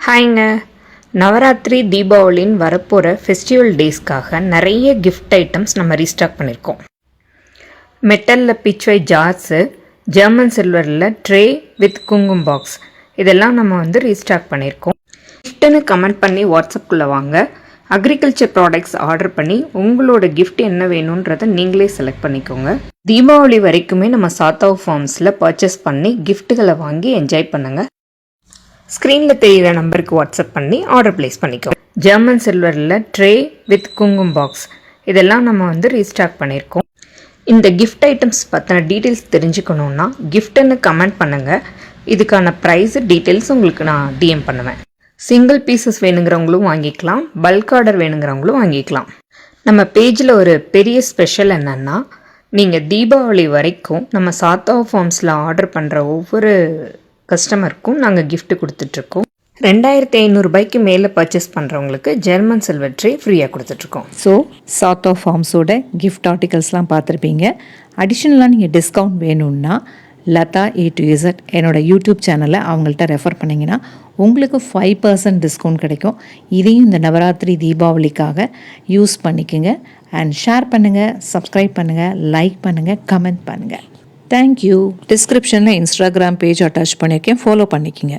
ஹாய்ங்க. நவராத்திரி தீபாவளின்னு வரப்போகிற ஃபெஸ்டிவல் டேஸ்க்காக நிறைய gift items நம்ம ரீஸ்டாக் பண்ணியிருக்கோம். மெட்டலில் பிச்வை ஜார்ஸு, ஜெர்மன் சில்வரில் ட்ரே வித் குங்குமம் பாக்ஸ் இதெல்லாம் நம்ம ரீஸ்டாக் பண்ணியிருக்கோம். கிஃப்ட்டுன்னு கமெண்ட் பண்ணி வாட்ஸ்அப்புக்குள்ளே வாங்க. அக்ரிகல்ச்சர் ப்ராடக்ட்ஸ் ஆர்டர் பண்ணி உங்களோட கிஃப்ட் என்ன வேணுன்றதை நீங்களே செலக்ட் பண்ணிக்கோங்க. தீபாவளி வரைக்குமே நம்ம சாத்தாவ் ஃபார்ம்ஸில் பர்ச்சேஸ் பண்ணி கிஃப்ட்டுகளை வாங்கி என்ஜாய் பண்ணுங்கள். ஸ்க்ரீனில் தெரிகிற நம்பருக்கு வாட்ஸ்அப் பண்ணி ஆர்டர் ப்ளேஸ் பண்ணிக்கோங்க. ஜெர்மன் சில்வரில் ட்ரே வித் குங்குமம் பாக்ஸ் இதெல்லாம் நம்ம ரீஸ்டாக் பண்ணியிருக்கோம். இந்த கிஃப்ட் ஐட்டம்ஸ் பற்றின டீட்டெயில்ஸ் தெரிஞ்சுக்கணுன்னா கிஃப்ட்டுன்னு கமெண்ட் பண்ணுங்கள். இதுக்கான ப்ரைஸு டீட்டெயில்ஸ் உங்களுக்கு நான் டிஎம் பண்ணுவேன். சிங்கிள் பீசஸ் வேணுங்கிறவங்களும் வாங்கிக்கலாம், பல்க் ஆர்டர் வேணுங்கிறவங்களும் வாங்கிக்கலாம். நம்ம பேஜில் ஒரு பெரிய ஸ்பெஷல் என்னென்னா, நீங்கள் தீபாவளி வரைக்கும் நம்ம சாத்தாவ் ஃபார்ம்ஸில் ஆர்டர் பண்ணுற ஒவ்வொரு கஸ்டமருக்கும் நாங்கள் கிஃப்ட் கொடுத்துட்ருக்கோம். 2500 மேலே பர்ச்சேஸ் பண்ணுறவங்களுக்கு ஜெர்மன் சில்வர் ட்ரே ஃப்ரீயாக கொடுத்துட்ருக்கோம். ஸோ சாத்தாவ் ஃபார்ம்ஸோட கிஃப்ட் ஆர்டிகல்ஸ்லாம் பார்த்துருப்பீங்க. அடிஷ்னலாக நீங்கள் டிஸ்கவுண்ட் வேணும்னா லதா A to Z என்னோட யூடியூப் சேனலை அவங்கள்ட்ட ரெஃபர் பண்ணிங்கன்னா உங்களுக்கு 5% டிஸ்கவுண்ட் கிடைக்கும். இதையும் இந்த நவராத்திரி தீபாவளிக்காக யூஸ் பண்ணிக்கோங்க. அண்ட் ஷேர் பண்ணுங்கள், சப்ஸ்கிரைப் பண்ணுங்கள், லைக் பண்ணுங்கள், கமெண்ட் பண்ணுங்கள். தேங்க்யூ. டிஸ்கிரிப்ஷனில் இன்ஸ்டாகிராம் பேஜ் அட்டாச் பண்ணியிருக்கேன், ஃபாலோ பண்ணிக்கோங்க.